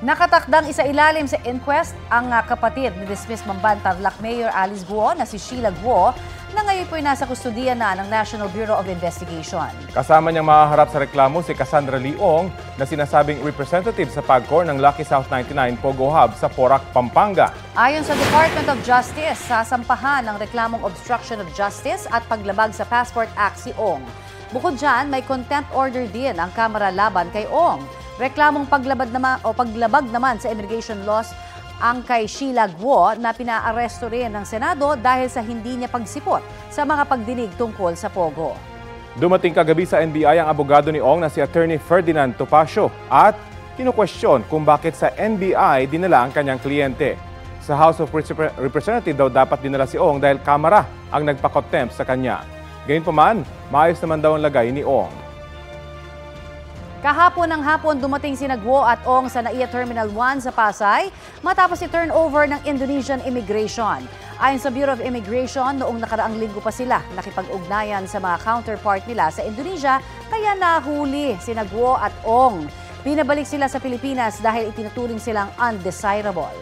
Nakatakdang isailalim sa inquest ang kapatid ni dismissed Mamban Tarlac Mayor Alice Guo na si Sheila Guo na ngayon po'y nasa kustudiya na ng National Bureau of Investigation. Kasama niyang mahaharap sa reklamo si Cassandra Leong na sinasabing representative sa PAGCOR ng Lucky South 99 Pogo Hub sa Porac, Pampanga. Ayon sa Department of Justice, sasampahan ng reklamong obstruction of justice at paglabag sa Passport Act si Ong. Bukod dyan, may contempt order din ang Kamara laban kay Ong. Reklamong paglabag naman sa immigration laws ang kay Sheila Guo na pinaaresto rin ng Senado dahil sa hindi niya pagsipot sa mga pagdinig tungkol sa Pogo. Dumating kagabi sa NBI ang abogado ni Ong na si Attorney Ferdinand Topacio at kinukwestiyon kung bakit sa NBI dinala ang kanyang kliyente. Sa House of Representatives daw dapat dinala si Ong dahil Kamara ang nagpa-contempt sa kanya. Gayunpaman, maayos naman daw ang lagay ni Ong. Kahapon ng hapon dumating sina Guo at Ong sa NAIA Terminal 1 sa Pasay matapos i-turnover ng Indonesian Immigration. Ayon sa Bureau of Immigration, noong nakaraang linggo pa sila nakipag-ugnayan sa mga counterpart nila sa Indonesia kaya nahuli sina Guo at Ong. Pinabalik sila sa Pilipinas dahil itinuturing silang undesirable.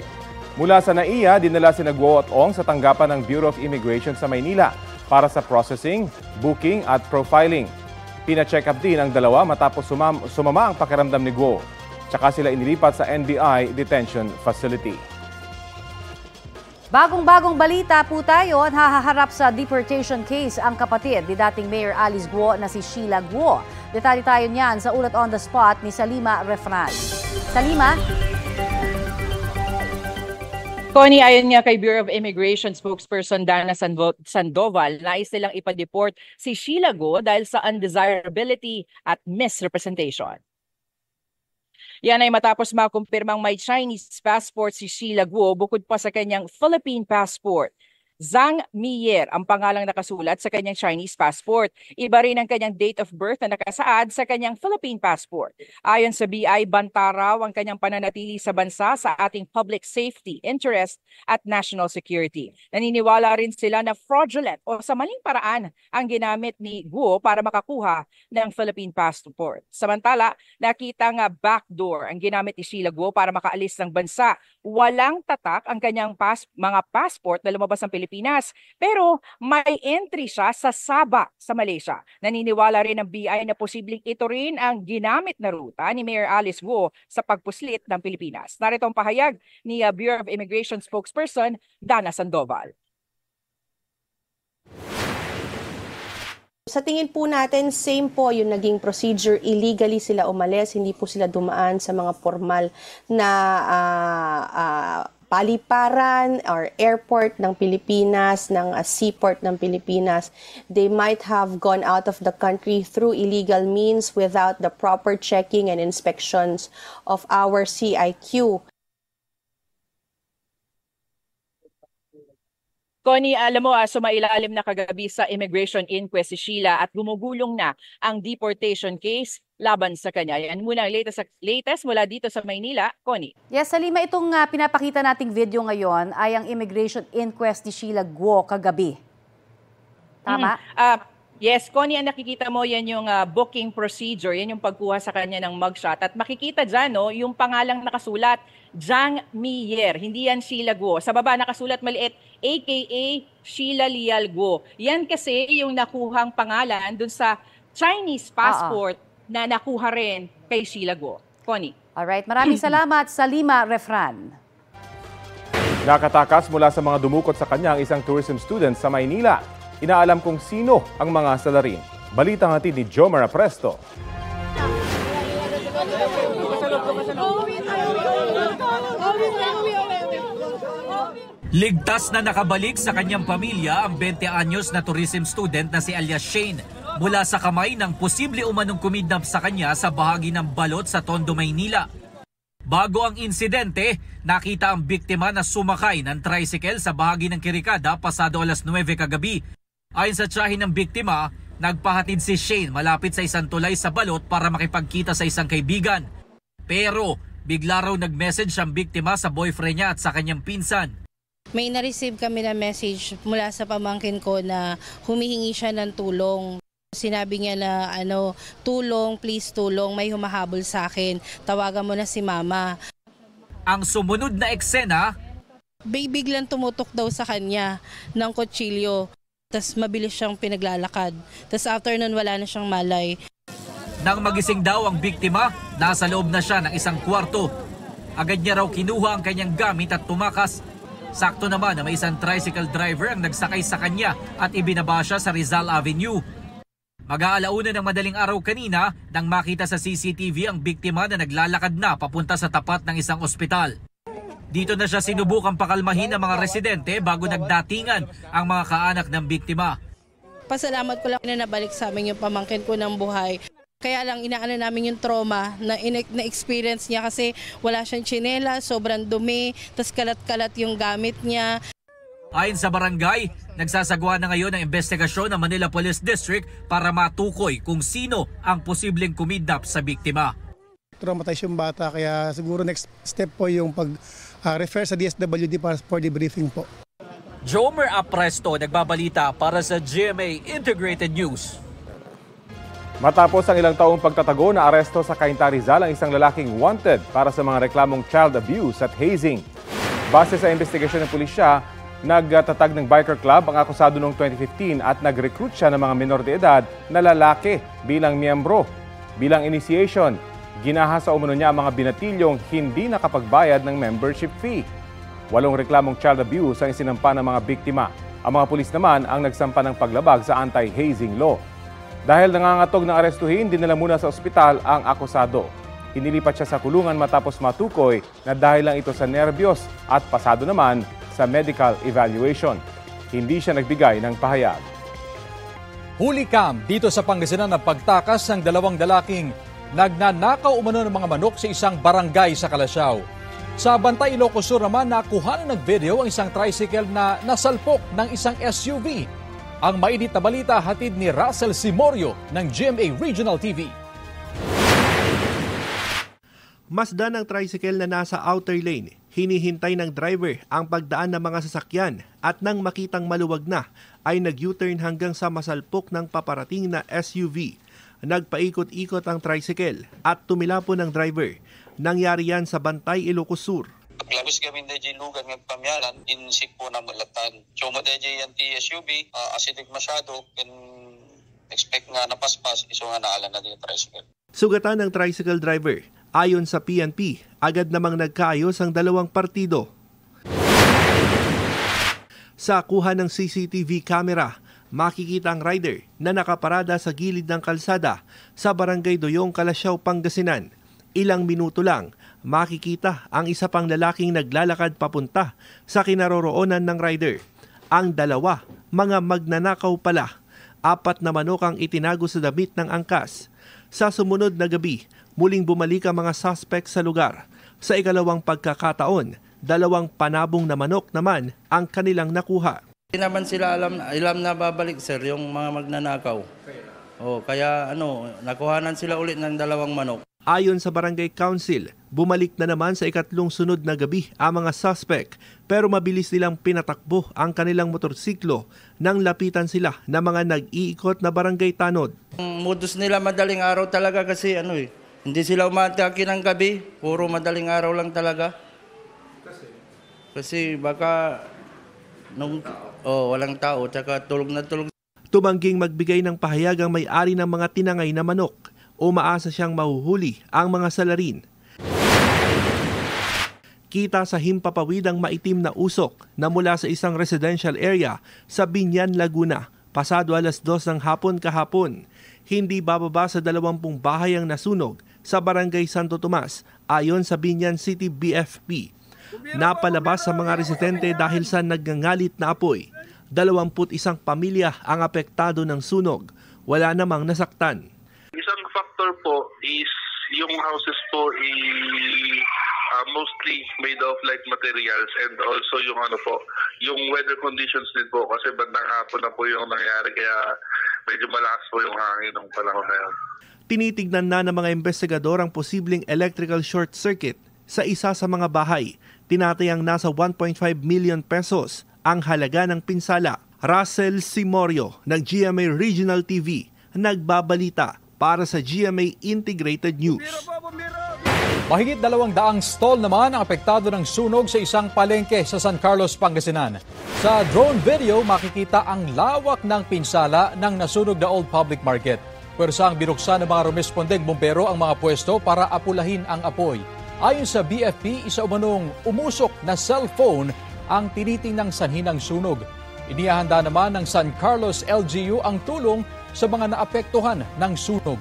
Mula sa NAIA, dinala sina Guo at Ong sa tanggapan ng Bureau of Immigration sa Maynila para sa processing, booking at profiling. Pina-check up din ang dalawa matapos sumama ang pakiramdam ni Guo. Tsaka sila inilipat sa NBI Detention Facility. Bagong-bagong balita po tayo at haharap sa deportation case ang kapatid ni dating Mayor Alice Guo na si Sheila Guo. Detalye tayo niyan sa ulat on the spot ni Salima Refran. Salima? Connie, ayon nga kay Bureau of Immigration spokesperson Dana Sandoval, nais nilang ipa-deport si Sheila Guo dahil sa undesirability at misrepresentation. Yan ay matapos makumpirmang may Chinese passport si Sheila Guo bukod pa sa kanyang Philippine passport. Zhang Miyer ang pangalang nakasulat sa kanyang Chinese passport. Iba rin ang kanyang date of birth na nakasaad sa kanyang Philippine passport. Ayon sa BI, banta raw ang kanyang pananatili sa bansa sa ating public safety, interest at national security. Naniniwala rin sila na fraudulent o sa maling paraan ang ginamit ni Guo para makakuha ng Philippine passport. Samantala, nakita nga backdoor ang ginamit ni Sheila Guo para makaalis ng bansa. Walang tatak ang kanyang mga passport na lumabas ng Pilipinas, pero may entry siya sa Sabah sa Malaysia. Naniniwala rin ng BI na posibleng ito rin ang ginamit na ruta ni Mayor Alice Guo sa pagpuslit ng Pilipinas. Narito ang pahayag ni Bureau of Immigration spokesperson Dana Sandoval. Sa tingin po natin, same po yung naging procedure. Illegally sila umalis, hindi po sila dumaan sa mga formal na paliparan or airport ng Pilipinas, ng seaport ng Pilipinas. They might have gone out of the country through illegal means without the proper checking and inspections of our CIQ. Connie, alam mo, sumailalim na kagabi sa immigration inquest si Sheila at gumugulong na ang deportation case laban sa kanya. Yan muna ang latest mula dito sa Maynila. Connie. Yes, Salima, itong pinapakita nating video ngayon ay ang immigration inquest ni Sheila Guo kagabi. Tama? Yes, Connie, ang nakikita mo yan yung booking procedure, yan yung pagkuha sa kanya ng mugshot. At makikita dyan, no, yung pangalang nakasulat, Zhang Miyer, hindi yan Sheila Guo. Sa baba nakasulat maliit, aka Sheila Lial Guo. Yan kasi yung nakuhang pangalan dun sa Chinese passport na nakuha rin kay Sheila Guo. Connie. Alright, maraming salamat, Salima Refran. Nakatakas mula sa mga dumukot sa kanya ang isang tourism student sa Maynila. Inaalam kung sino ang mga salarin. Balitang hatid ni Jomar Presto. Ligtas na nakabalik sa kanyang pamilya ang 20 anyos na tourism student na si Alias Shane mula sa kamay ng posible umanong kumidnap sa kanya sa bahagi ng Balot sa Tondo, Maynila. Bago ang insidente, nakita ang biktima na sumakay ng tricycle sa bahagi ng Kirikada pasado alas 9 kagabi. Ayon sa tiyahin ng biktima, nagpahatid si Shane malapit sa isang tulay sa Balot para makipagkita sa isang kaibigan. Pero bigla raw nag-message ang biktima sa boyfriend niya at sa kanyang pinsan. May na-receive kami na message mula sa pamangkin ko na humihingi siya ng tulong. Sinabi niya na tulong, please tulong, may humahabol sa akin. Tawagan mo na si mama. Ang sumunod na eksena, Biglang tumutok daw sa kanya ng kutsilyo. Tapos mabilis siyang pinaglalakad. Tapos after nun wala na siyang malay. nang magising daw ang biktima, nasa loob na siya ng isang kwarto. Agad niya raw kinuha ang kanyang gamit at tumakas. Sakto naman na may isang tricycle driver ang nagsakay sa kanya at ibinaba siya sa Rizal Avenue. Mag-aalauna ng madaling araw kanina nang makita sa CCTV ang biktima na naglalakad na papunta sa tapat ng isang ospital. Dito na siya sinubukang pakalmahin ng mga residente bago nagdatingan ang mga kaanak ng biktima. Pasalamat ko lang na nabalik sa amin yung pamangkin ko ng buhay. Kaya lang inaano namin yung trauma na experience niya kasi wala siyang tsinela, sobrang dumi, tas kalat-kalat yung gamit niya. Ayon sa barangay, nagsasagawa na ngayon ang investigasyon ng Manila Police District para matukoy kung sino ang posibleng kumidnap sa biktima. Traumatized yung bata kaya siguro next step po yung pag-refer sa DSWD for debriefing po. Jomer Apresto nagbabalita para sa GMA Integrated News. Matapos ang ilang taong pagtatago, na aresto sa Cainta Rizal ang isang lalaking wanted para sa mga reklamong child abuse at hazing. Base sa investigasyon ng pulisya, nagtatag ng biker club ang akusado noong 2015 at nag-recruit siya ng mga menor de edad na lalaki bilang miyembro. Bilang initiation, ginaha sa umano niya ang mga binatilyong hindi nakapagbayad ng membership fee. 8 reklamong child abuse ang isinampa ng mga biktima. Ang mga pulis naman ang nagsampa ng paglabag sa anti-hazing law. Dahil nangangatog ng arestuhin, dinala muna sa ospital ang akusado. Inilipat siya sa kulungan matapos matukoy na dahil lang ito sa nerbiyos at pasado naman sa medical evaluation. Hindi siya nagbigay ng pahayag. Huli cam dito sa Pangasinan ng pagtakas ng 2 lalaking nagnanakaw umano ng mga manok sa isang barangay sa Calasiao. Sa Bantay, Ilocos Sur naman, nakuha ng video ang isang tricycle na nasalpok ng isang SUV. Ang mainit na balita hatid ni Russell Simorio ng GMA Regional TV. Masdan ang tricycle na nasa outer lane. Hinihintay ng driver ang pagdaan ng mga sasakyan at nang makitang maluwag na ay nag-U-turn hanggang sa masalpok ng paparating na SUV. Nagpaikot-ikot ang tricycle at tumilapon ng driver. Nangyari yan sa Bantay, Ilocos Sur. Labis kami DJ lugan ng pamyanan, insik po na malatan. So DJ yan SUV, acidic masyado, can expect nga napaspas, iso nga naalan na din yung tricycle. Sugatan ng tricycle driver. Ayon sa PNP, agad namang nagkaayos ang 2 partido. Sa kuha ng CCTV camera, makikita ang rider na nakaparada sa gilid ng kalsada sa Barangay Doyong, Calasiao, Pangasinan. Ilang minuto lang, makikita ang isa pang lalaking naglalakad papunta sa kinaroroonan ng rider. Ang 2, mga magnanakaw pala. 4 na manok ang itinago sa damit ng angkas. Sa sumunod na gabi, muling bumalik ang mga suspect sa lugar. Sa ikalawang pagkakataon, 2 panabong na manok naman ang kanilang nakuha. Hindi naman sila alam na babalik sir yung mga magnanakaw. Kaya nakuhanan sila ulit ng 2 manok. Ayon sa Barangay Council, bumalik na naman sa ikatlong sunod na gabi ang mga suspect pero mabilis nilang pinatakbo ang kanilang motorsiklo nang lapitan sila ng mga nag-iikot na barangay tanod. Ang modus nila madaling araw talaga kasi hindi sila umatake ng gabi, puro madaling araw lang talaga. Kasi baka walang tao tsaka tulog na tulog. Tumangging magbigay ng pahayag ang may-ari ng mga tinangay na manok. Umaasa siyang mahuhuli ang mga salarin. Kita sa himpapawid ang maitim na usok na mula sa isang residential area sa Binyan, Laguna, pasado 2:00 ng hapon kahapon. Hindi bababa sa 20 bahay ang nasunog sa Barangay Santo Tomas ayon sa Binyan City BFP. Napalabas sa mga residente dahil sa nagngangalit na apoy. 21 pamilya ang apektado ng sunog. Wala namang nasaktan. Isang factor po is yung houses po mostly made of light materials and also yung weather conditions din po kasi bandang hapon na po yung nangyari kaya medyo malakas po yung hangin ng panahon na yun. Tinitignan na ng mga investigador ang posibleng electrical short circuit sa isa sa mga bahay. Tinatayang nasa 1.5 million pesos ang halaga ng pinsala. Russell Simorio ng GMA Regional TV nagbabalita para sa GMA Integrated News. Mahigit 200 stall naman ang apektado ng sunog sa isang palengke sa San Carlos, Pangasinan. Sa drone video, makikita ang lawak ng pinsala ng nasunog na Old Public Market. Pwersang binuksan ng mga rumespondeng bumbero ang mga pwesto para apulahin ang apoy. Ayon sa BFP, isa umanong umusok na cellphone ang tinitingnang sanhi ng sunog. Inihahanda naman ng San Carlos LGU ang tulong sa mga naapektuhan ng sunog.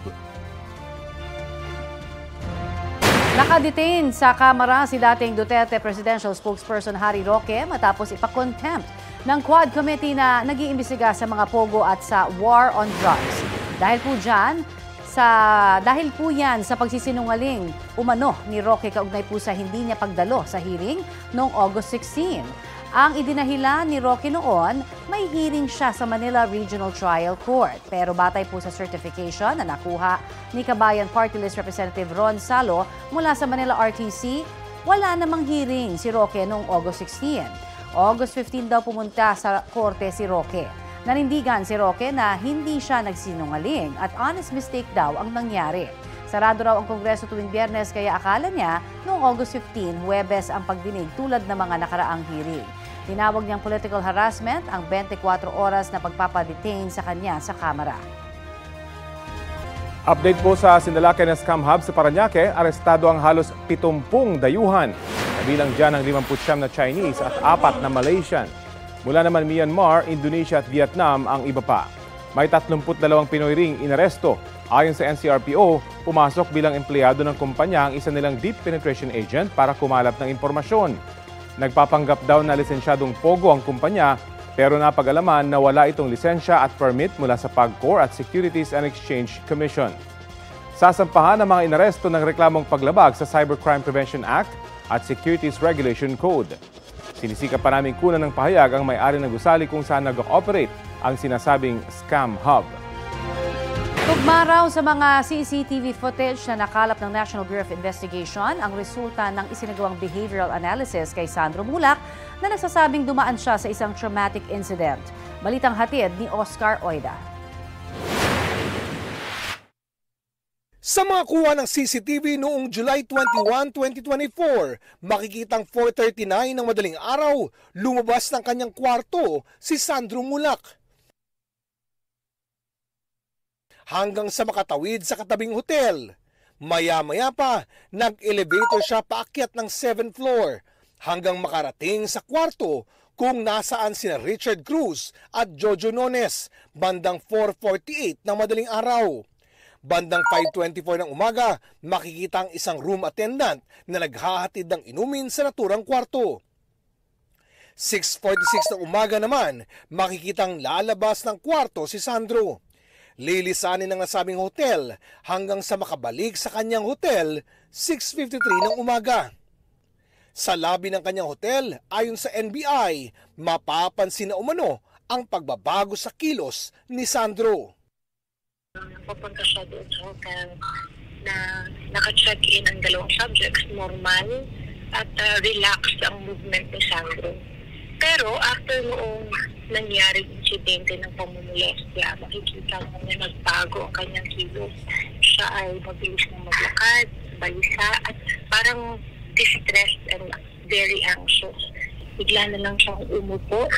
Nakadetain sa Kamara si dating Duterte Presidential Spokesperson Harry Roque matapos ipa-contempt ng Quad Committee na nag-iimbestiga sa mga pogo at sa war on drugs. Dahil po yan sa pagsisinungaling umano ni Roque kaugnay po sa hindi niya pagdalo sa hearing noong August 16. Ang idinahilan ni Roque noon, may hearing siya sa Manila Regional Trial Court. Pero batay po sa certification na nakuha ni Kabayan Party List Representative Ron Salo mula sa Manila RTC, wala namang hearing si Roque noong August 16. August 15 daw pumunta sa korte si Roque. Nanindigan si Roque na hindi siya nagsinungaling at honest mistake daw ang nangyari. Sarado raw ang Kongreso tuwing Biyernes kaya akala niya noong August 15, Huwebes ang pagdinig tulad ng mga nakaraang hearing. Tinawag niyang political harassment ang 24 oras na pagpapadetain sa kanya sa Kamara. Update po sa Sinalake na Scam Hub sa Parañaque, arestado ang halos 70 dayuhan. Kabilang dyan ang 59 na Chinese at 4 na Malaysian. Mula naman Myanmar, Indonesia at Vietnam ang iba pa. May 32 Pinoy ring inaresto. Ayon sa NCRPO, pumasok bilang empleyado ng kumpanya ang isa nilang deep penetration agent para kumalap ng impormasyon. Nagpapanggap daw na lisensyadong pogo ang kumpanya pero napag-alaman na wala itong lisensya at permit mula sa PAGCOR at Securities and Exchange Commission. Sasampahan ng mga inaresto ng reklamong paglabag sa Cybercrime Prevention Act at Securities Regulation Code. Sinisikap pa namin kunan ng pahayag ang may-ari ng gusali kung saan nag-ooperate ang sinasabing Scam Hub. Tugma raw sa mga CCTV footage na nakalap ng National Bureau of Investigation ang resulta ng isinagawang behavioral analysis kay Sandro Mulak na nagsasabing dumaan siya sa isang traumatic incident. Balitang hatid ni Oscar Oida. Sa mga kuha ng CCTV noong July 21, 2024, makikitang 4:39 ng madaling araw, lumabas ng kanyang kwarto si Sandro Mulak. Hanggang sa makatawid sa katabing hotel. Maya-maya pa, nag-elevator siya paakyat ng 7th floor hanggang makarating sa kwarto kung nasaan sina Richard Cruz at Jojo Nones bandang 4:48 ng madaling araw. Bandang 5:24 ng umaga, makikita ang isang room attendant na naghahatid ng inumin sa naturang kwarto. 6:46 ng umaga naman, makikitang lalabas ng kwarto si Sandro. Lilisanin ng nasabing hotel hanggang sa makabalik sa kanyang hotel 6:53 ng umaga. Sa lobby ng kanyang hotel, ayon sa NBI, mapapansin na umano ang pagbabago sa kilos ni Sandro. Papunta siya doon sa hotel na naka-check-in ang dalawang subjects, normal at relaxed ang movement ni Sandro. Pero after noong nangyari insidente ng pamumulestya, makikita mo na nagbago ang kanyang kilos. Siya ay mabilis na maglakad, balisa at parang distressed and very anxious. Bigla na lang siyang umupo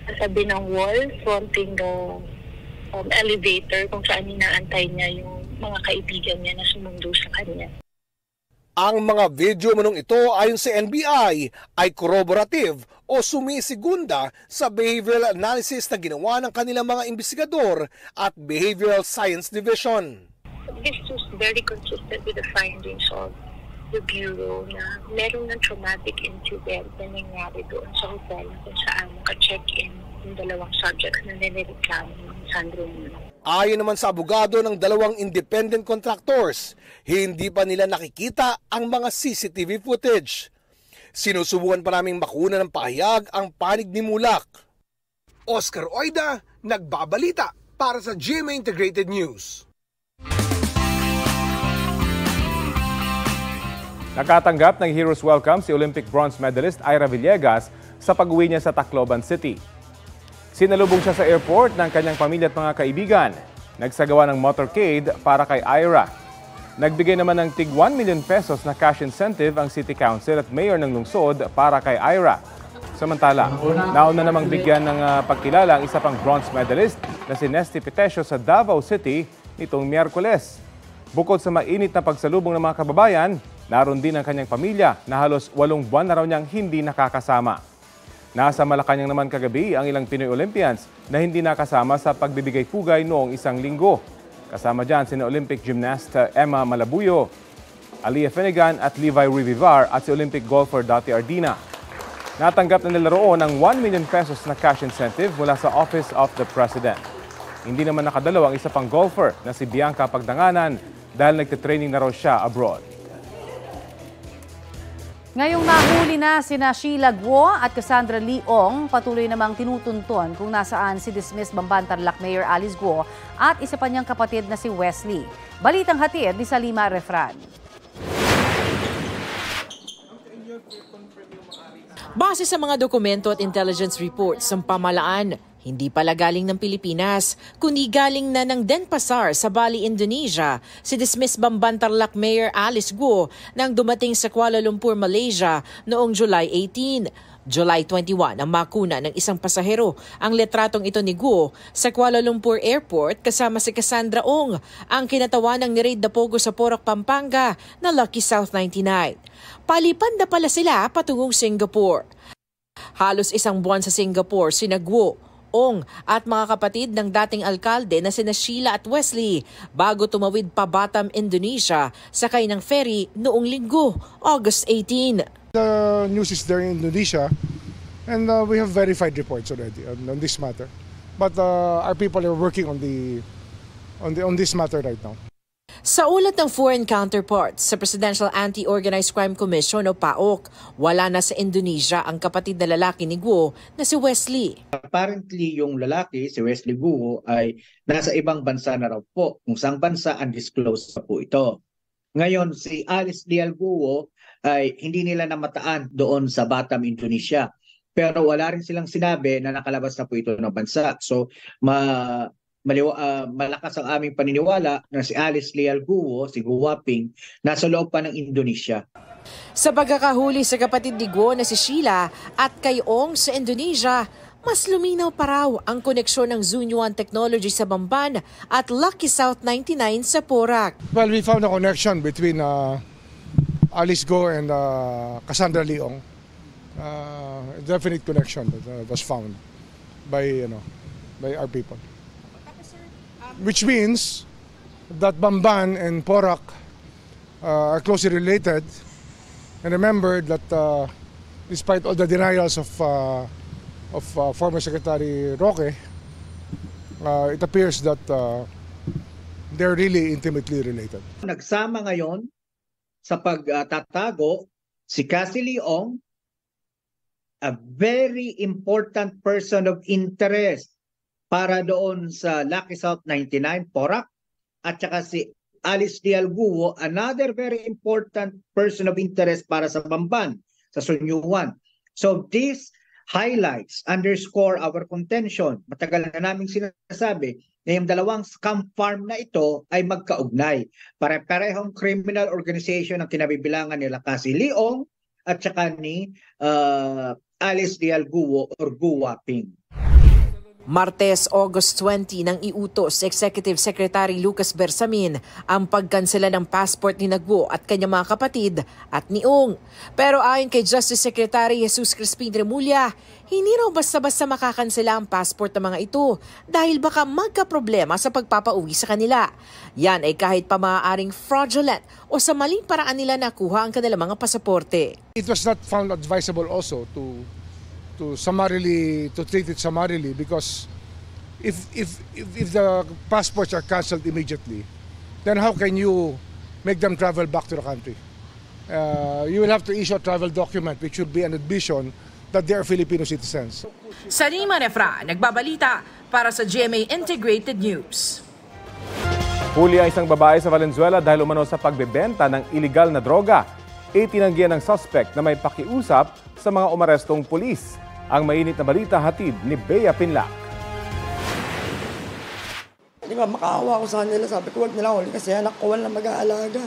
sa tabi ng wall, fronting the elevator kung saan inaantay niya yung mga kaibigan niya na sumundo sa kanya. Ang mga video manong ito ayon sa NBI ay corroborative o sumisigunda sa behavioral analysis na ginawa ng kanilang mga investigador at Behavioral Science Division. This was very consistent with the findings of the Bureau na meron ng traumatic incident na nangyari doon sa hotel kung saan naka-check-in yung dalawang subjects na nireklamo ng Sandro Mulak. Ayon naman sa abogado ng dalawang independent contractors, hindi pa nila nakikita ang mga CCTV footage. Sinusubukan pa naming makuna ng pahayag ang panig ni Mulak. Oscar Oida, nagbabalita para sa GMA Integrated News. Nakatanggap ng Heroes Welcome si Olympic bronze medalist Ira Villegas sa pag-uwi niya sa Tacloban City. Sinalubong siya sa airport ng kanyang pamilya at mga kaibigan. Nagsagawa ng motorcade para kay Ira. Nagbigay naman ng tig 1 million pesos na cash incentive ang City Council at Mayor ng lungsod para kay Ira. Samantala, nauna namang bigyan ng pagkilala ang isa pang bronze medalist na si Nesty Pitesio sa Davao City nitong Miyerkules. Bukod sa mainit na pagsalubong ng mga kababayan, naroon din ang kanyang pamilya na halos 8 buwan na raw niyang hindi nakakasama. Nasa Malacanang naman kagabi ang ilang Pinoy Olympians na hindi nakasama sa pagbibigay-pugay noong isang linggo. Kasama dyan si Olympic gymnast Emma Malabuyo, Aliyah Finnegan at Levi Rivivar at si Olympic golfer Dottie Ardina. Natanggap na nila roon ang 1 million pesos na cash incentive mula sa Office of the President. Hindi naman nakadalaw ang isa pang golfer na si Bianca Pagdanganan dahil nagtitraining na raw siya abroad. Ngayong nahuli na sina Sheila Guo at Cassandra Leong, patuloy namang tinutunton kung nasaan si dismissed Bamban-Tarlac Mayor Alice Guo at isa pa niyang kapatid na si Wesley. Balitang hatid ni Salima Refran. Base sa mga dokumento at intelligence reports ng pamalaan, hindi pala galing ng Pilipinas, kundi galing na ng Denpasar sa Bali, Indonesia, si dismissed Bamban-Tarlac Mayor Alice Guo nang dumating sa Kuala Lumpur, Malaysia noong July 18. July 21 ang makuna ng isang pasahero ang letratong ito ni Guo sa Kuala Lumpur Airport kasama si Cassandra Ong, ang kinatawanang ni Raid Dapogo sa Porac, Pampanga na Lucky South 99. Palipad na pala sila patungong Singapore. Halos isang buwan sa Singapore sina Guo, Ong at mga kapatid ng dating alkalde na sina Sheila at Wesley bago tumawid pa Batam, Indonesia sakay ng ferry noong linggo, August 18. The news is there in Indonesia and we have verified reports already on this matter. But our people are working on this matter right now. Sa ulat ng foreign counterparts sa Presidential Anti-Organized Crime Commission o PAOK, wala na sa Indonesia ang kapatid na lalaki ni Guo na si Wesley. Apparently yung lalaki, si Wesley Guo, ay nasa ibang bansa na raw po. Kung saang bansa, undisclosed pa po ito. Ngayon, si Alice Leal Guo ay hindi nila namataan doon sa Batam, Indonesia. Pero wala rin silang sinabi na nakalabas na po ito ng bansa. So, malakas ang aming paniniwala na si Alice Leal Guo, si Guwaping, nasa loob pa ng Indonesia. Sa pagkakahuli sa kapatid ni Guo na si Sheila at kay Ong sa Indonesia, mas luminaw pa raw ang koneksyon ng Zunyuan Technology sa Bamban at Lucky South 99 sa Porac. Well, we found a connection between Alice Guo and Cassandra Leong. A definite connection that was found by our people. Which means that Bamban and Porac are closely related. And remember that despite all the denials of former Secretary Roque, it appears that they're really intimately related. Nagsama ngayon sa pagtatago si Cassie Leong, a very important person of interest para doon sa Lucky South 99, Porac, at saka si Alice Leal Guo, another very important person of interest para sa Bamban, sa Sunyuan. So this highlights, underscore our contention. Matagal na naming sinasabi na yung dalawang scam farm na ito ay magkaugnay. Pare-parehong criminal organization ang kinabibilangan nila Cassie Leong at saka ni Alice Leal Guo or Guwaping. Martes, August 20 nang iutos si Executive Secretary Lucas Bersamin ang pagkansela ng passport ni Guo at kanyang mga kapatid at ni Ong. Pero ayon kay Justice Secretary Jesus Crispin Remulla, hindi raw basta-basta makakansela ang passport ng mga ito dahil baka magkaproblema sa pagpapauwi sa kanila. Yan ay kahit pa maaaring fraudulent o sa maling paraan nila nakuha ang kanilang mga pasaporte. It was not found advisable also to treat it summarily because if the passports are cancelled immediately, then how can you make them travel back to the country? You will have to issue a travel document which should be an admission that they are Filipino citizens. Salima Refra, nagbabalita para sa GMA Integrated News. Huli ang isang babae sa Valenzuela dahil umano sa pagbebenta ng iligal na droga. Itinanggihan ng suspect na may pakiusap sa mga umarestong pulis. Ang mainit na balita hatid ni Bea Pinlac. Di ba, makaawa ko sa kanila. Sabi ko, wag nila huli kasi anak ko wala mag-aalaga.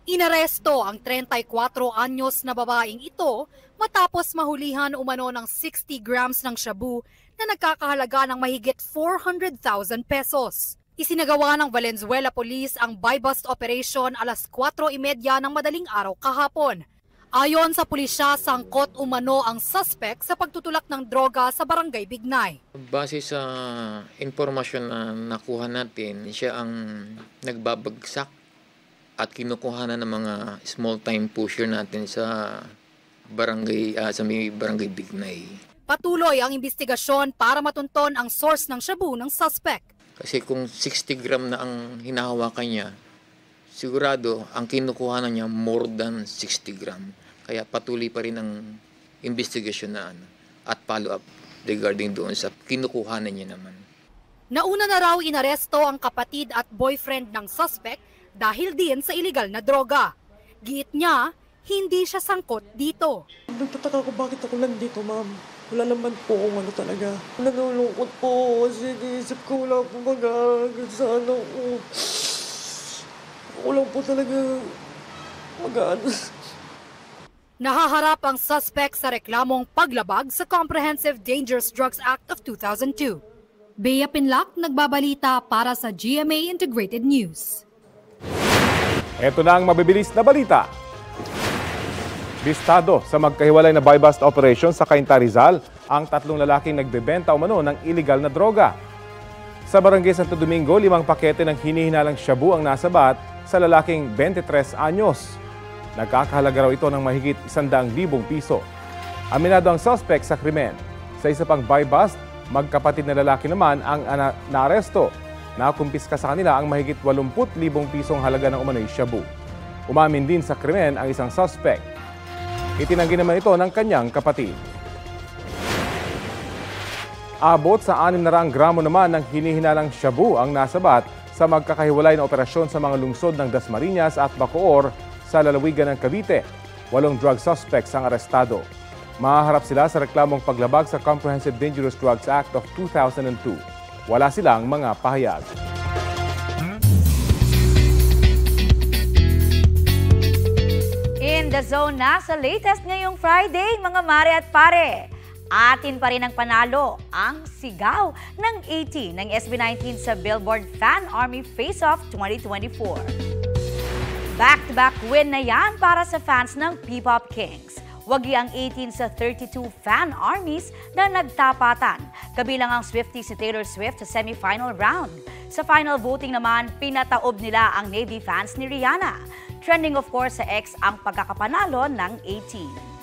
Inaresto ang 34 anyos na babaeng ito matapos mahulihan umano ng 60 grams ng shabu na nagkakahalaga ng mahigit 400,000 pesos. Isinagawa ng Valenzuela Police ang buy-bust operation alas 4:30 ng madaling araw kahapon. Ayon sa pulisya, sangkot umano ang suspect sa pagtutulak ng droga sa Barangay Bignay. Base sa impormasyon na nakuha natin, siya ang nagbabagsak at kinukuhanan ng mga small-time pusher natin sa barangay, sa may Barangay Bignay. Patuloy ang investigasyon para matunton ang source ng shabu ng suspect. Kasi kung 60 gram na ang hinahawakan niya, sigurado ang kinukuhanan niya more than 60 gram. Kaya patuloy pa rin ang investigasyon na at follow-up regarding doon sa kinukuhanan niya naman. Nauna na raw inaresto ang kapatid at boyfriend ng suspect dahil din sa illegal na droga. Giit niya, hindi siya sangkot dito. Nagtataka ko bakit ako nandito, ma'am. Wala naman po kung ano talaga. Nalulungkot po kasi naisip ko wala po mag-aaral sa ano ko. Ako lang po talaga mag-aaral. Nahaharap ang suspect sa reklamong paglabag sa Comprehensive Dangerous Drugs Act of 2002. Bea Pinlac, nagbabalita para sa GMA Integrated News. Ito na ang mabibilis na balita. Bistado sa magkahiwalay na buy-bust operation sa Cainta, Rizal ang 3 lalaking nagbebenta umano ng illegal na droga. Sa Barangay Santo Domingo, 5 pakete ng hinihinalang shabu ang nasabat sa lalaking 23 anyos. Nagkakahalaga raw ito ng mahigit 100,000 piso. Aminado ang suspect sa krimen. Sa isa pang buy-bust, magkapatid na lalaki naman ang naaresto. Nakumpiska sa kanila ang mahigit 80,000 pisong halaga ng umano'y shabu. Umamin din sa krimen ang isang suspect. Itinanggi naman ito ng kanyang kapatid. Abot sa 600 gramo naman ng hinihinalang shabu ang nasabat sa magkakahiwalay na operasyon sa mga lungsod ng Dasmariñas at Bacoor sa lalawigan ng Cavite. 8 drug suspects ang arestado. Mahaharap sila sa reklamong paglabag sa Comprehensive Dangerous Drugs Act of 2002. Wala silang mga pahayag. In the zone na sa latest ngayong Friday, mga mare at pare. Atin pa rin ang panalo, ang sigaw ng 18 ng SB19 sa Billboard Fan Army Face-Off 2024. Back-to-back win na yan para sa fans ng P-Pop Kings. Wagi ang 18 sa 32 fan armies na nagtapatan. Kabilang ang Swiftie si Taylor Swift sa semi-final round. Sa final voting naman, pinataob nila ang Navy fans ni Rihanna. Trending of course sa X ang pagkakapanalo ng 18.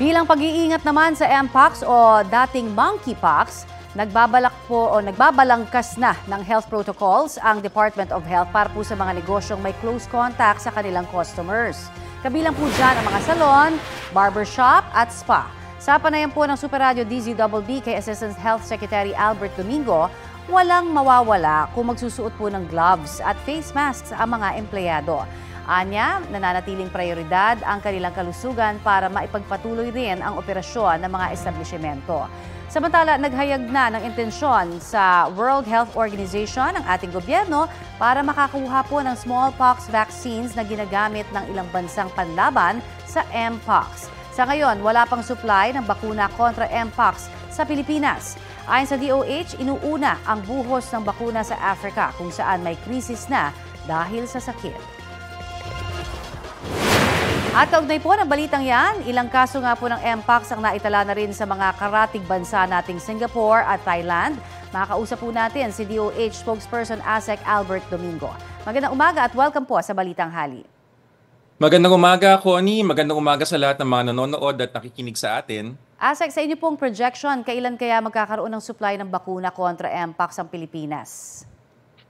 Bilang pag-iingat naman sa Mpox o dating monkeypox, nagbabalangkas na ng health protocols ang Department of Health para po sa mga negosyong may close contact sa kanilang customers. Kabilang po dyan ang mga salon, barbershop at spa. Sa panayan po ng Super Radio DZBB kay Assistant Health Secretary Albert Domingo, walang mawawala kung magsusuot po ng gloves at face masks ang mga empleyado. Anya, nananatiling prioridad ang kanilang kalusugan para maipagpatuloy rin ang operasyon ng mga establishmento. Samantala, naghayag na ng intensyon sa World Health Organization ang ating gobyerno para makakuha po ng smallpox vaccines na ginagamit ng ilang bansang panlaban sa Mpox. Sa ngayon, wala pang supply ng bakuna kontra Mpox sa Pilipinas. Ayon sa DOH, inuuna ang buhos ng bakuna sa Africa kung saan may krisis na dahil sa sakit. At kaugnay po ng balitang yan, ilang kaso nga po ng Mpox ang naitala na rin sa mga karatig bansa nating Singapore at Thailand. Makakausap po natin si DOH spokesperson ASEC Albert Domingo. Magandang umaga at welcome po sa Balitang Hali. Magandang umaga, Connie. Magandang umaga sa lahat ng mga nanonood at nakikinig sa atin. ASEC, sa inyo pong projection, kailan kaya magkakaroon ng supply ng bakuna kontra Mpox ang Pilipinas?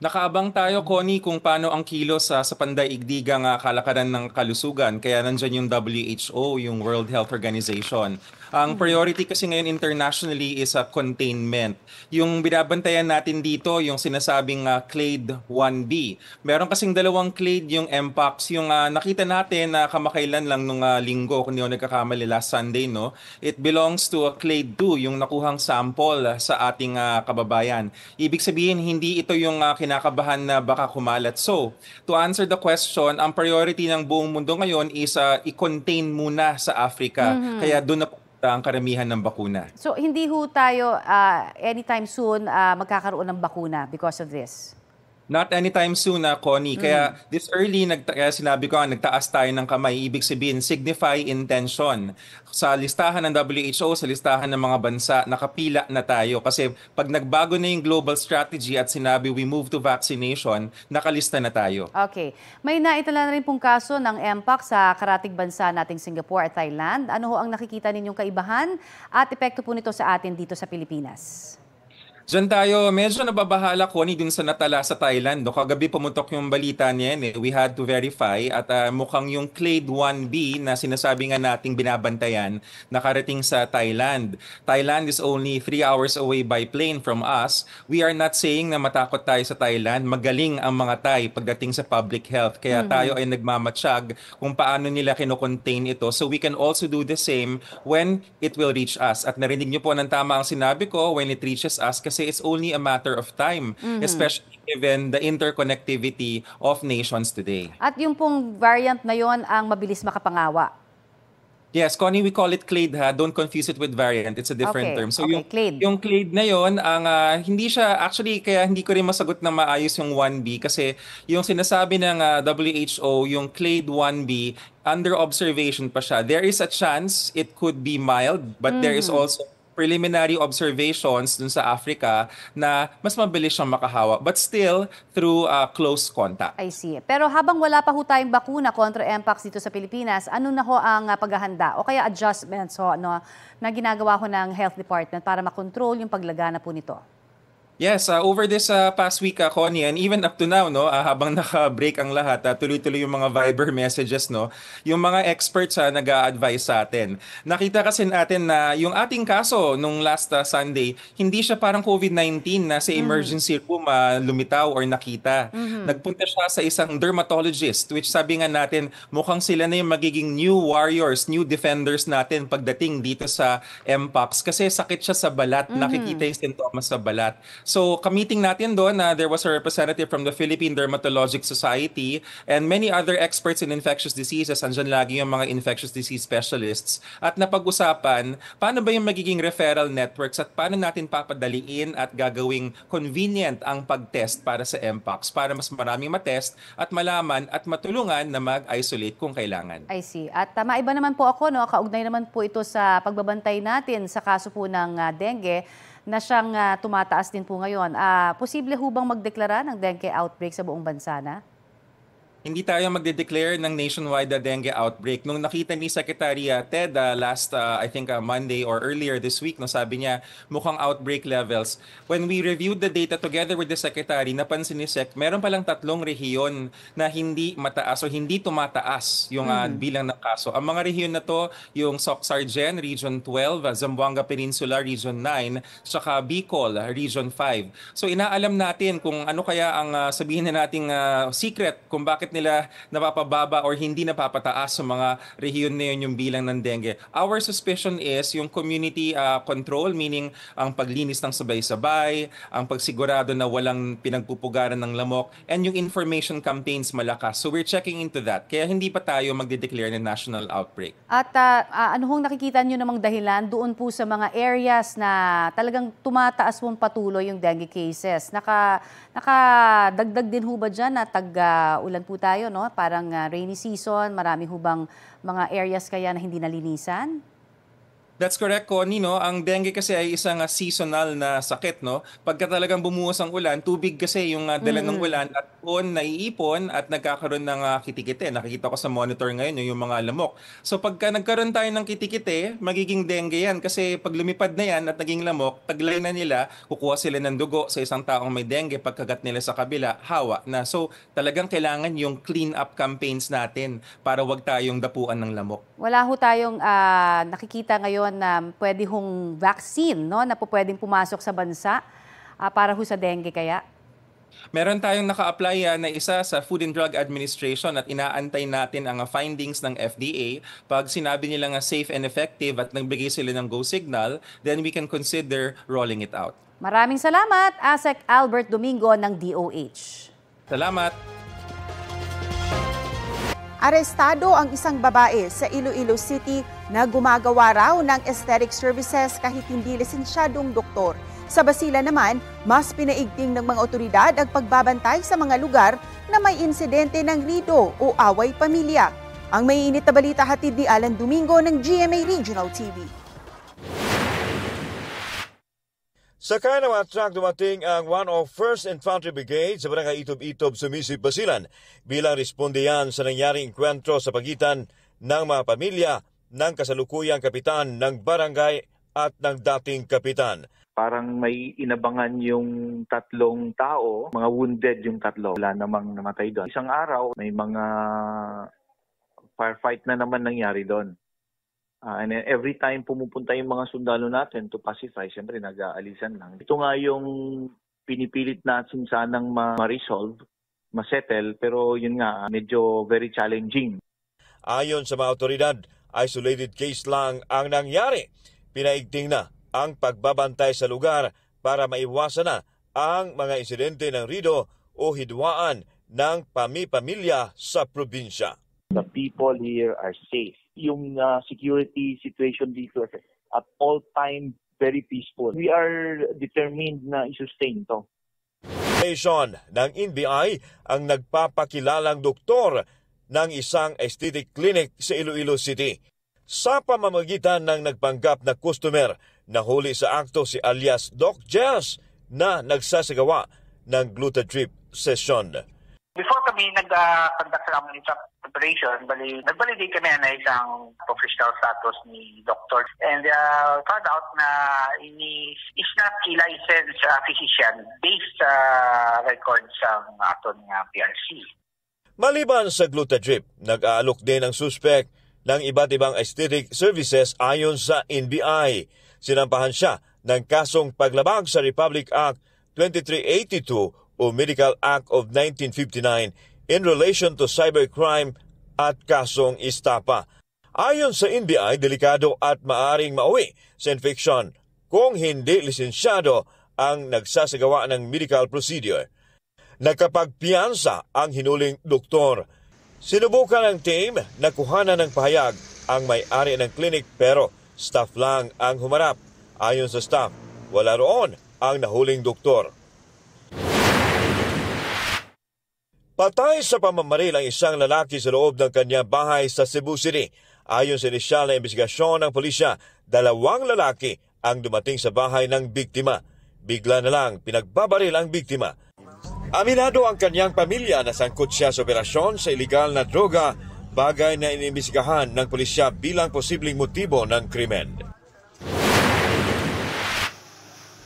Nakaabang tayo, Connie, kung paano ang kilos sa pandaigdigang kalakaran ng kalusugan. Kaya nandyan yung WHO, yung World Health Organization. Ang priority kasi ngayon internationally is containment. Yung binabantayan natin dito, yung sinasabing Clade 1B. Meron kasing dalawang clade, yung Mpox. Yung nakita natin na kamakailan lang nung linggo, kung hindi ako nagkakamali last Sunday, no? It belongs to Clade 2, yung nakuhang sample sa ating kababayan. Ibig sabihin, hindi ito yung kinakabahan na baka kumalat. So, to answer the question, ang priority ng buong mundo ngayon is i-contain muna sa Africa. Kaya doon na ang karamihan ng bakuna. So, hindi ho tayo anytime soon magkakaroon ng bakuna because of this? Not anytime soon, Connie. Kaya this early, kaya sinabi ko, nagtaas tayo ng kamay. Ibig sabihin, signify intention. Sa listahan ng WHO, sa listahan ng mga bansa, nakapila na tayo. Kasi pag nagbago na yung global strategy at sinabi we move to vaccination, nakalista na tayo. Okay. May naitala na rin pong kaso ng Mpox sa karatig bansa nating Singapore at Thailand. Ano ho ang nakikita ninyong kaibahan at epekto po nito sa atin dito sa Pilipinas? Diyan tayo, medyo nababahala, Connie, dun sa natala sa Thailand. No? Kagabi pumutok yung balita niyan. We had to verify at mukhang yung Clade 1B na sinasabi nga nating binabantayan nakarating sa Thailand. Thailand is only 3 hours away by plane from us. We are not saying na matakot tayo sa Thailand. Magaling ang mga Thai pagdating sa public health. Kaya tayo ay nagmamatsyag kung paano nila kinocontain ito. So we can also do the same when it will reach us. At narinig niyo po ng tama ang sinabi ko, when it reaches us, kasi it's only a matter of time, especially given the interconnectivity of nations today. At yung pong variant na yon ang mabilis makapangawa. Yes, Connie, we call it clade ha. Don't confuse it with variant. It's a different term. So clade. Yung clade na yon, ang hindi siya actually kaya hindi ko rin masagot na maayos yung 1B kasi yung sinasabi ng WHO, yung clade 1B under observation pa siya. There is a chance it could be mild, but there is also preliminary observations dun sa Africa na mas mabilis siyang makahawa. But still, through close contact. I see. Pero habang wala pa ho tayong bakuna kontra Mpox dito sa Pilipinas, ano na ho ang paghahanda o kaya adjustments ho, no, na ginagawa ho ng Health Department para makontrol yung paglagana po nito? Yes, over this past week, Connie, and even up to now, no, habang naka-break ang lahat, tuloy-tuloy yung mga Viber messages, no, yung mga experts nag-a-advise sa atin. Nakita kasi natin na yung ating kaso nung last Sunday, hindi siya parang COVID-19 na sa emergency room lumitaw or nakita. Nagpunta siya sa isang dermatologist, which sabi nga natin, mukhang sila na yung magiging new warriors, new defenders natin pagdating dito sa Mpox. Kasi sakit siya sa balat, nakikita yung sintomas sa balat. So, ka-meeting natin doon na there was a representative from the Philippine Dermatologic Society and many other experts in infectious diseases. Andyan lagi yung mga infectious disease specialists. At napag-usapan, paano ba yung magiging referral networks at paano natin papadaliin at gagawing convenient ang pag-test para sa Mpox para mas maraming matest at malaman at matulungan na mag-isolate kung kailangan. I see. At maiba naman po ako, no, kaugnay naman po ito sa pagbabantay natin sa kaso po ng dengue na siyang tumataas din po ngayon. Posible ho bang magdeklara ng dengue outbreak sa buong bansa na? Hindi tayo magde-declare ng nationwide dengue outbreak. Nung nakita ni Secretary Ted last, I think Monday or earlier this week, no, sabi niya mukhang outbreak levels. When we reviewed the data together with the Secretary, napansin ni Sec, meron palang 3 rehiyon na hindi mataas o hindi tumataas yung bilang ng kaso. Ang mga rehiyon na to, yung Soc-Sargen, Region 12, Zamboanga Peninsula, Region 9, saka Bicol, Region 5. So inaalam natin kung ano kaya ang sabihin na nating secret kung bakit nila napapababa or hindi napapataas sa mga rehiyon na yun yung bilang ng dengue. Our suspicion is yung community control, meaning ang paglinis ng sabay-sabay, ang pagsigurado na walang pinagpupugaran ng lamok, and yung information campaigns malakas. So we're checking into that. Kaya hindi pa tayo magde-declare ng national outbreak. At ano hong nakikita nyo namang dahilan doon po sa mga areas na talagang tumataas pong patuloy yung dengue cases? Nakadagdag din ho ba dyan na tag-ulan po tayo, no? Parang rainy season, marami hubang mga areas kaya na hindi nalinisan? That's correct, Connie, no? Ang dengue kasi ay isang seasonal na sakit, no? Pagka talagang bumuhos ang ulan, tubig kasi yung dala ng ulan at doon naiipon at nagkakaroon ng kitikite. Nakikita ko sa monitor ngayon yung mga lamok. So pagka nagkaroon tayo ng kitikite, magiging dengue yan kasi pag lumipad na yan at naging lamok, taglay na nila, kukuha sila ng dugo sa isang taong may dengue, pagkagat nila sa kabila, hawa na. So talagang kailangan yung clean up campaigns natin para wag tayong dapuan ng lamok. Wala ho tayong nakikita ngayon na pwede hong vaccine, no, na po pwedeng pumasok sa bansa para ho sa dengue kaya? Meron tayong naka-apply na isa sa Food and Drug Administration at inaantay natin ang findings ng FDA. Pag sinabi nila nga safe and effective at nagbigay sila ng go signal, then we can consider rolling it out. Maraming salamat, ASEC Albert Domingo ng DOH. Salamat. Arestado ang isang babae sa Iloilo City na gumagawa raw ng aesthetic services kahit hindi lisensyadong doktor. Sa Basilan naman, mas pinaigting ng mga otoridad ang pagbabantay sa mga lugar na may insidente ng rido o away pamilya. Ang maiinit na balita hatid ni Alan Domingo ng GMA Regional TV. Sakay ng mga truck dumating ang 101st Infantry Brigade sa Barangay Itob-Itob, Sumisip, Basilan bilang respondiyan sa nangyaring enkwentro sa pagitan ng mga pamilya ng kasalukuyang kapitan ng barangay at ng dating kapitan. Parang may inabangan yung tatlong tao, mga wounded yung tatlo. Wala namang namatay doon. Isang araw, may mga firefight na naman nangyari doon. And every time pumupunta yung mga sundalo natin to pacify, siyempre nag-aalisan lang. Ito nga yung pinipilit natin sanang ma-resolve, ma-settle, pero yun nga, medyo very challenging. Ayon sa mga otoridad, isolated case lang ang nangyari. Pinaigting na ang pagbabantay sa lugar para maiwasan na ang mga insidente ng rido o hidwaan ng pamilya sa probinsya. The people here are safe. Yung security situation dito at all time very peaceful. We are determined na i-sustain ito. Nation ng NBI ang nagpapakilalang doktor ng isang aesthetic clinic sa Iloilo City. Sa pamamagitan ng nagpanggap na customer, nahuli sa akto si alias Doc Jazz na nagsasagawa ng glutatrip session. Before kami nag-conduct sa aming operation, nag-validate kami na isang professional status ni doctor. And found out na is not a licensed physician based sa records ng aton PRC. Maliban sa glutatrip, nag-aalok din ang suspect ng iba't ibang aesthetic services ayon sa NBI. Sinampahan siya ng kasong paglabag sa Republic Act 2382 o Medical Act of 1959 in relation to cybercrime at kasong istapa. Ayon sa NBI, delikado at maaring mauwi sa infection kung hindi lisensyado ang nagsasagawa ng medical procedure. Nagkapagpiyansa ang hinuling doktor. Sinubukan ng team na kuhanan ng pahayag ang may-ari ng clinic pero staff lang ang humarap. Ayon sa staff, wala roon ang nahuling doktor. Patay sa pamamaril ang isang lalaki sa loob ng kanyang bahay sa Cebu City. Ayon sa inisyal na investigasyon ng pulisya, 2 lalaki ang dumating sa bahay ng biktima. Bigla na lang pinagbabaril ang biktima. Aminado ang kanyang pamilya na sangkot siya sa operasyon sa ilegal na droga, bagay na inimbestigahan ng pulisya bilang posibleng motibo ng krimen.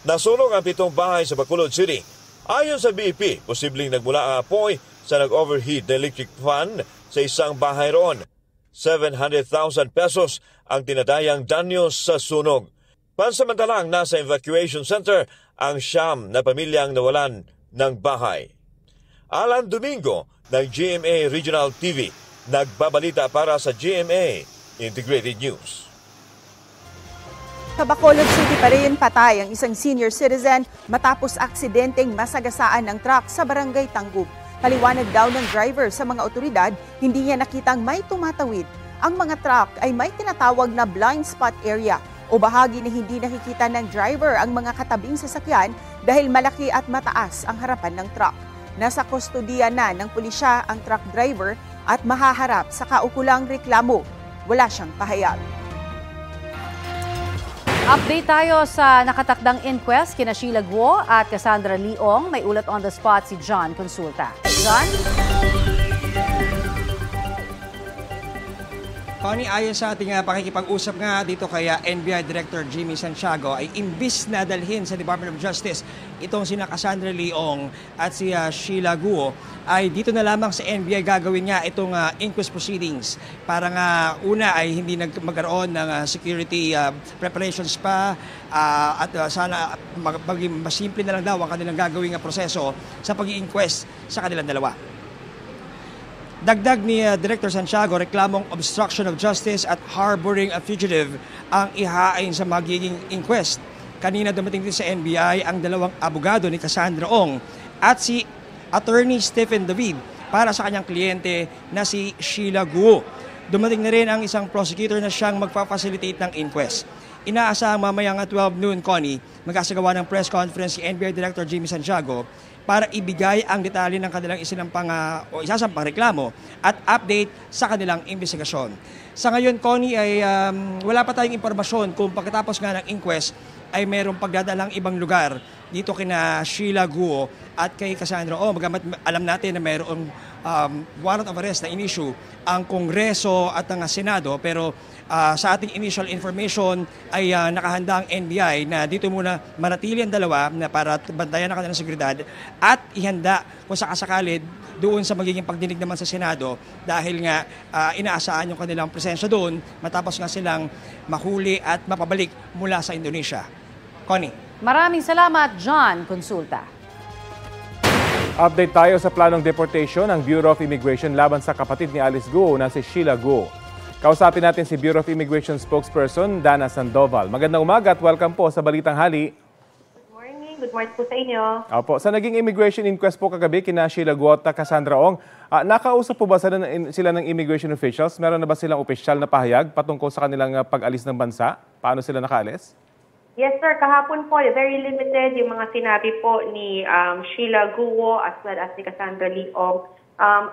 Nasunog ang 7 bahay sa Bacolod City. Ayon sa BEP, posibleng nagmula ang apoy sa nag-overheat na electric fan sa isang bahay roon. 700,000 pesos ang tinatayang danyo sa sunog. Pansamantalang nasa evacuation center ang 9 na pamilyang nawalan ng bahay. Alan Domingo ng GMA Regional TV, nagbabalita para sa GMA Integrated News. Sa Bacolod City pa rin patay ang isang senior citizen matapos aksidenteng masagasaan ng truck sa Barangay Tanggub. Paliwanag daw ng driver sa mga otoridad, hindi niya nakitang may tumatawid. Ang mga truck ay may tinatawag na blind spot area o bahagi na hindi nakikita ng driver ang mga katabing sasakyan dahil malaki at mataas ang harapan ng truck. Nasa kustodiya na ng pulisya ang truck driver at mahaharap sa kaukulang reklamo. Wala siyang pahayag. Update tayo sa nakatakdang inquest kina Sheila Guo at Cassandra Leong. May ulat on the spot si John Consulta. John? Connie, ayon sa ating pakikipag-usap nga dito kay NBI Director Jimmy Santiago, ay imbis na dalhin sa Department of Justice itong sina Cassandra Leong at si Sheila Guo, ay dito na lamang sa NBI gagawin nga itong inquest proceedings para nga una ay hindi magkaroon ng security preparations pa at sana maging mas simple na lang daw ang kanilang gagawing proseso sa pag-i-inquest sa kanilang dalawa. Dagdag ni Director Santiago, reklamong obstruction of justice at harboring a fugitive ang ihain sa magiging inquest. Kanina dumating din sa NBI ang dalawang abogado ni Cassandra Ong at si Attorney Stephen David para sa kanyang kliyente na si Sheila Guo. Dumating na rin ang isang prosecutor na siyang magpa-facilitate ng inquest. Inaasahang mamayang 12 noon, Connie, magkasagawa ng press conference si NBI Director Jimmy Santiago para ibigay ang detalye ng kanilang isasampang reklamo at update sa kanilang investigasyon. Sa ngayon, Connie, ay wala pa tayong impormasyon kung pagkatapos nga ng inquest ay mayroong pagdadalang ibang lugar dito kina Sheila Guo at kay Cassandra Ong. Bagamat alam natin na mayroong warrant of arrest na in-issue ang Kongreso at ang Senado, pero sa ating initial information ay nakahanda ang NBI na dito muna manatili ang dalawa na para bantayan ang kanilang seguridad at ihanda kung sakasakali doon sa magiging pagdinig naman sa Senado dahil nga inaasahan yung kanilang presensya doon matapos nga silang mahuli at mapabalik mula sa Indonesia. Connie. Maraming salamat, John Consulta. Update tayo sa planong deportation ng Bureau of Immigration laban sa kapatid ni Alice Guo na si Sheila Guo. Kausapin natin si Bureau of Immigration spokesperson Dana Sandoval. Magandang umaga at welcome po sa Balitang Hali. Good morning po sa inyo. Opo, sa naging immigration inquest po kagabi kina Sheila Guo at Cassandra Ong, nakausap po ba sila ng immigration officials? Meron na ba silang opisyal na pahayag patungkol sa kanilang pag-alis ng bansa? Paano sila nakaalis? Yes sir, kahapon po, very limited yung mga sinabi po ni Sheila Guo as well as ni Cassandra Leong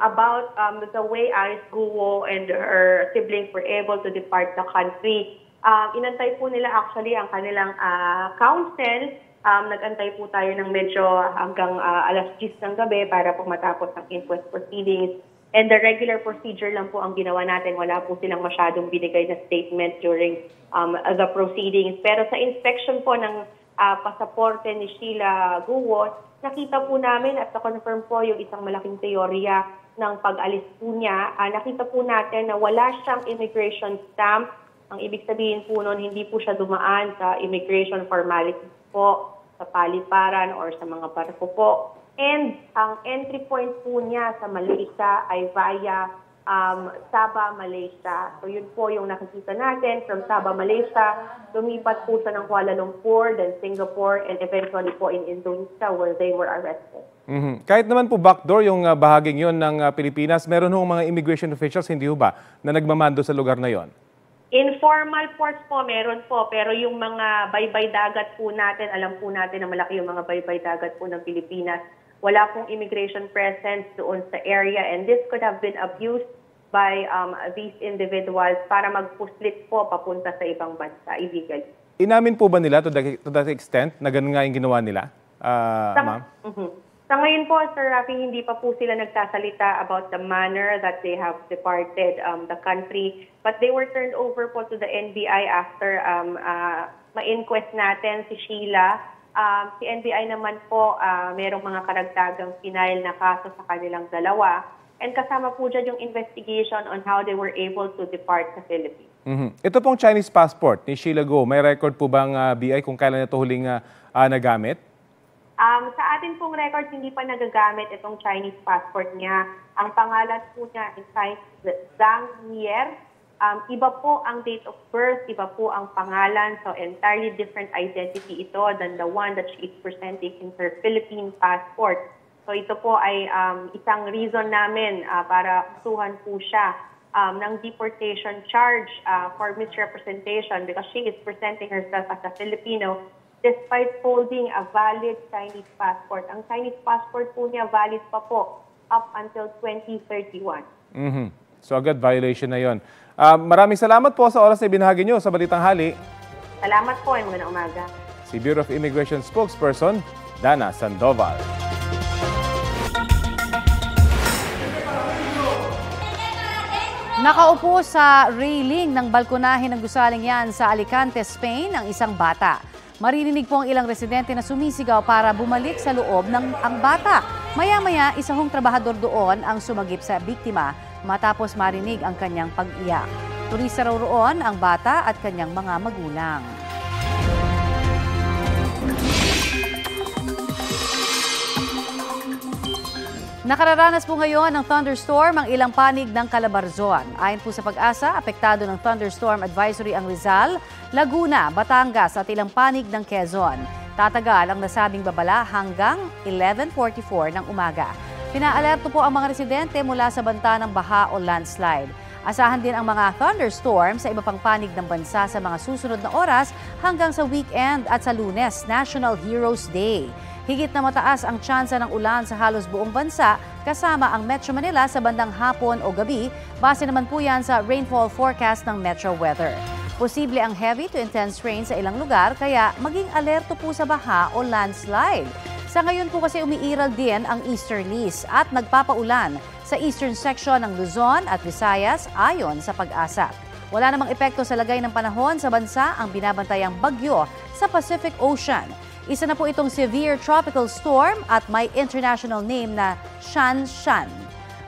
about the way Alice Guo and her siblings were able to depart the country. Inantay po nila actually ang kanilang counsel. Nag-antay po tayo ng medyo hanggang alas 10 ng gabi para po matapos ang inquest proceedings. And the regular procedure lang po ang ginawa natin. Wala po silang masyadong binigay na statement during the proceedings. Pero sa inspection po ng pasaporte ni Sheila Guo, nakita po namin at na-confirm po yung isang malaking teorya ng pag-alis po niya. Nakita po natin na wala siyang immigration stamp. Ang ibig sabihin po noon, hindi po siya dumaan sa immigration formalities po, sa paliparan or sa mga barko po. And ang entry point po niya sa Malaysia ay via Sabah, Malaysia. So yun po yung nakikita natin. From Sabah, Malaysia, lumipat po siya ng Kuala Lumpur, then Singapore, and eventually po in Indonesia where they were arrested. Kahit naman po backdoor yung bahaging yun ng Pilipinas, meron hong mga immigration officials, hindi ho ba, na nagmamando sa lugar na yon? Informal ports po, meron po. Pero yung mga baybay dagat po natin, alam po natin na malaki yung mga baybay dagat po ng Pilipinas. Wala pong immigration presence doon sa area, and this could have been abused by these individuals para magpuslit po papunta sa ibang bansa, illegally. Inamin po ba nila to that extent na ganun nga yung ginawa nila, ma'am? Sa ngayon po, Sir Rafi, hindi pa po sila nagsasalita about the manner that they have departed the country. But they were turned over po to the NBI after ma-inquest natin si Sheila. Si NBI naman po, merong mga karagdagang final na kaso sa kanilang dalawa. And kasama po dyan yung investigation on how they were able to depart sa Philippines. Ito pong Chinese passport ni Sheila Guo, may record po bang BI kung kailan ito huling nagamit? Sa atin pong records, hindi pa nagagamit itong Chinese passport niya. Ang pangalan po niya is Zhang Nier. Iba po ang date of birth, iba po ang pangalan. So entirely different identity ito than the one that she is presenting in her Philippine passport. So ito po ay isang reason namin para usuhan po siya ng deportation charge for misrepresentation because she is presenting herself as a Filipino despite holding a valid Chinese passport. Ang Chinese passport po niya valid pa po up until 2031. So agad violation na yon. Maraming salamat po sa oras na ibinahagi nyo sa Balitang Hali. Salamat po and magandang umaga. Si Bureau of Immigration spokesperson, Dana Sandoval. Nakaupo sa railing ng balkonahe ng gusaling yan sa Alicante, Spain, ang isang bata. Maririnig po ang ilang residente na sumisigaw para bumalik sa loob ng ang bata. Maya-maya, isa hong trabahador doon ang sumagip sa biktima matapos marinig ang kanyang pag-iyak. Turista raw roon ang bata at kanyang mga magulang. Nakararanas po ngayon ng thunderstorm ang ilang panig ng Calabarzon. Ayon po sa Pag-asa, apektado ng thunderstorm advisory ang Rizal, Laguna, Batangas at ilang panig ng Quezon. Tatagal ang nasabing babala hanggang 11:44 ng umaga. Pinaalerto po ang mga residente mula sa banta ng baha o landslide. Asahan din ang mga thunderstorm sa iba pang panig ng bansa sa mga susunod na oras hanggang sa weekend at sa Lunes, National Heroes Day. Higit na mataas ang tsansa ng ulan sa halos buong bansa kasama ang Metro Manila sa bandang hapon o gabi. Base naman po yan sa rainfall forecast ng Metro Weather. Posible ang heavy to intense rain sa ilang lugar kaya maging alerto po sa baha o landslide. Sa ngayon po kasi umiiral din ang easterlies at nagpapaulan sa eastern section ng Luzon at Visayas ayon sa Pag-asa. Wala namang epekto sa lagay ng panahon sa bansa ang binabantayang bagyo sa Pacific Ocean. Isa na po itong severe tropical storm at may international name na Shanshan.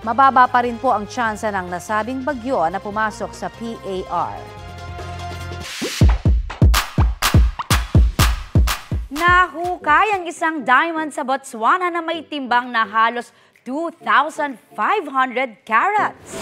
Mababa pa rin po ang tsansa ng nasabing bagyo na pumasok sa PAR. Nahukay ang isang diamond sa Botswana na may timbang na halos 2,500 carats.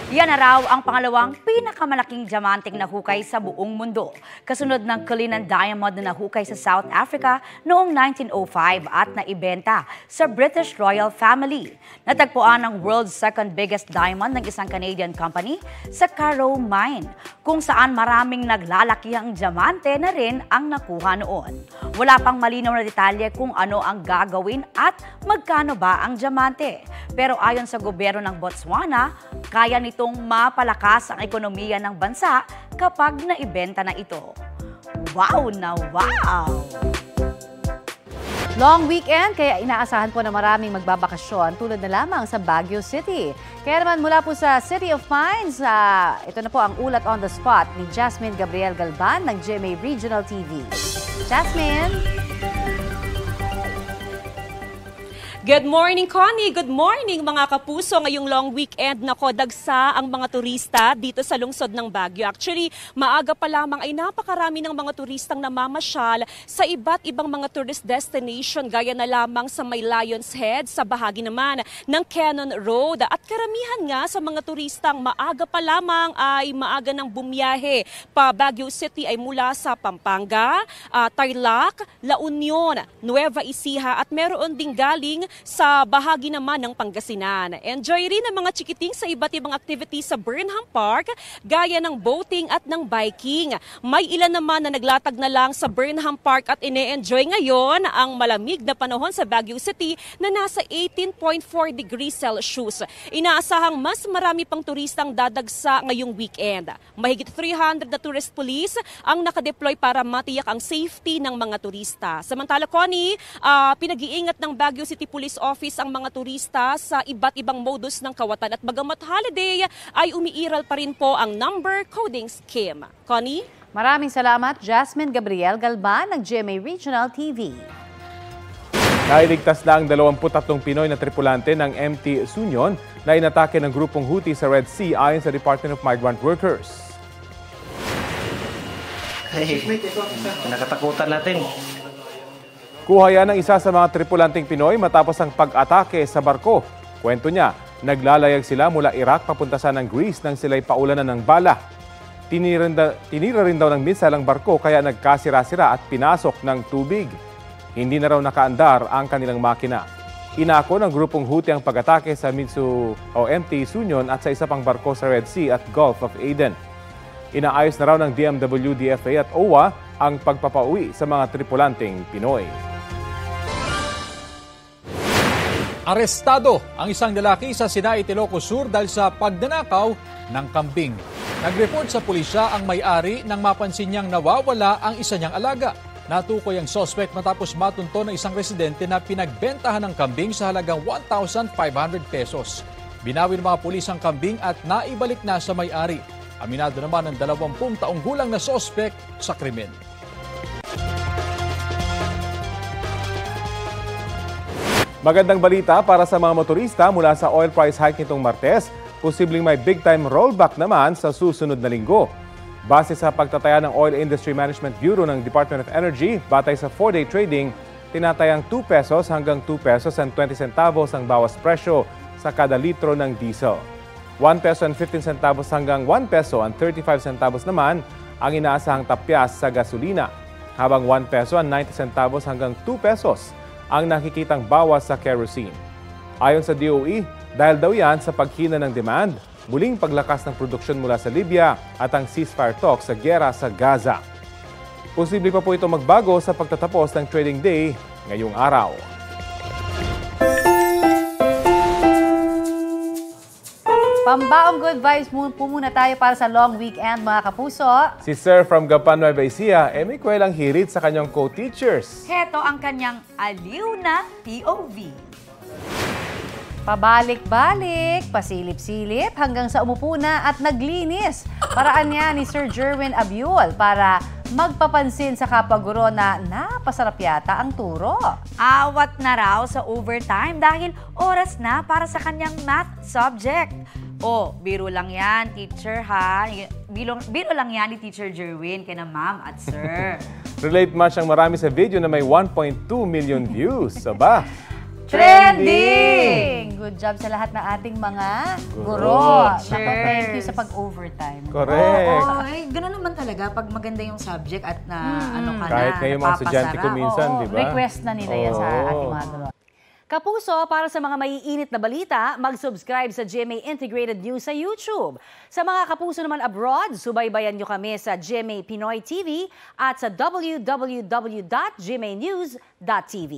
Yan na raw ang pangalawang pinakamalaking diamanteng nahukay sa buong mundo. Kasunod ng Cullinan Diamond na nahukay sa South Africa noong 1905 at naibenta sa British Royal Family. Natagpuan ang world's second biggest diamond ng isang Canadian company sa Carrow Mine, kung saan maraming naglalakihang diamante na rin ang nakuha noon. Wala pang malinaw na detalye kung ano ang gagawin at magkano ba ang diamante. Pero ayon sa gobyerno ng Botswana, kaya nitong mapalakas ang ekonomiya ng bansa kapag naibenta na ito. Wow na wow! Long weekend, kaya inaasahan po na maraming magbabakasyon tulad na lamang sa Baguio City. Kaya naman mula po sa City of Pines, ito na po ang ulat on the spot ni Jasmine Gabriel Galban ng GMA Regional TV. Jasmine! Good morning, Connie. Good morning, mga kapuso. Ngayong long weekend, dagsa ang mga turista dito sa lungsod ng Baguio. Actually, maaga pa lamang ay napakarami ng mga turistang namamasyal sa iba't ibang mga tourist destination, gaya na lamang sa may Lion's Head, sa bahagi naman ng Cannon Road. At karamihan nga sa mga turistang maaga pa lamang ay maaga ng bumiyahe pa Baguio City ay mula sa Pampanga, Tarlac, La Union, Nueva Ecija at meron ding galing sa bahagi naman ng Pangasinan. Enjoy rin ang mga chikiting sa iba't ibang activities sa Burnham Park, gaya ng boating at ng biking. May ilan naman na naglatag na lang sa Burnham Park at ine-enjoy ngayon ang malamig na panahon sa Baguio City na nasa 18.4 degrees Celsius. Inaasahang mas marami pang turistang dadagsa ngayong weekend. Mahigit 300 na tourist police ang nakadeploy para matiyak ang safety ng mga turista. Samantala, Connie, pinag-iingat ng Baguio City Police Office ang mga turista sa iba't ibang modus ng kawatan at bagamat holiday ay umiiral pa rin po ang number coding scheme. Connie? Maraming salamat, Jasmine Gabriel Galban ng GMA Regional TV. Nailigtas na ang 23 Pinoy na tripulante ng MT Sunion na inatake ng grupong Houthi sa Red Sea ayon sa Department of Migrant Workers. Hey, nakatakutan natin. Kuha yan ng isa sa mga tripulanteng Pinoy matapos ang pag-atake sa barko. Kwento niya, naglalayag sila mula Iraq papunta sa ng Greece nang sila'y paulanan ng bala. Tinira rin daw ng misal ang barko kaya nagkasira-sira at pinasok ng tubig. Hindi na raw nakaandar ang kanilang makina. Inako ng grupong Houthi ang pag-atake sa MT Sunion at sa isa pang barko sa Red Sea at Gulf of Aden. Inaayos na raw ng DMW, DFA at OWA ang pagpapauwi sa mga tripulanteng Pinoy. Arestado ang isang lalaki sa Sinai, Ilocos Sur dahil sa pagnanakaw ng kambing. Nag-report sa pulisya ang may-ari nang mapansin niyang nawawala ang isa niyang alaga. Natukoy ang suspect matapos matunto ng isang residente na pinagbentahan ng kambing sa halagang 1,500 pesos. Binawi ng mga pulis ang kambing at naibalik na sa may-ari. Aminado naman ang 20 taong gulang na suspect sa krimen. Magandang balita para sa mga motorista mula sa oil price hike nitong Martes. Posibleng may big-time rollback naman sa susunod na linggo. Base sa pagtataya ng Oil Industry Management Bureau ng Department of Energy, batay sa 4-day trading, tinatayang 2 pesos hanggang 2 pesos and 20 centavos ang bawas presyo sa kada litro ng diesel. 1 peso and 15 centavos hanggang 1 peso and 35 centavos naman ang inaasahang tapyas sa gasolina, habang 1 peso and 90 centavos hanggang 2 pesos ang nakikitang bawas sa kerosene. Ayon sa DOE, dahil daw yan sa paghina ng demand, muling paglakas ng produksyon mula sa Libya at ang ceasefire talks sa giyera sa Gaza. Posible pa po ito magbago sa pagtatapos ng trading day ngayong araw. Pambaong good vibes po muna tayo para sa long weekend, mga kapuso. Si Sir from Gapan, Nueva Ecija, may kwelang hirit sa kanyang co-teachers. Heto ang kanyang aliw na POV. Pabalik-balik, pasilip-silip hanggang sa umupo na at naglinis. Paraan niya ni Sir Jerwin Abiol para magpapansin sa kapaguro na napasarap yata ang turo. Awat na raw sa overtime dahil oras na para sa kanyang math subject. Oh, biro lang yan, teacher ha. Biro lang yan ni Teacher Jerwin kina ma'am at sir. Relate much ang marami sa video na may 1.2 million views. Aba! Trending! Good job sa lahat ng ating mga guro. Sure. Thank you sa pag-overtime. Correct. Ay, gano'n naman talaga pag maganda yung subject at kahit ngayong mga estudyante ko minsan, di ba? Request na nila yan sa ating mga guro. Kapuso, para sa mga maiinit na balita, mag-subscribe sa GMA Integrated News sa YouTube. Sa mga kapuso naman abroad, subaybayan nyo kami sa GMA Pinoy TV at sa www.gmanews.tv.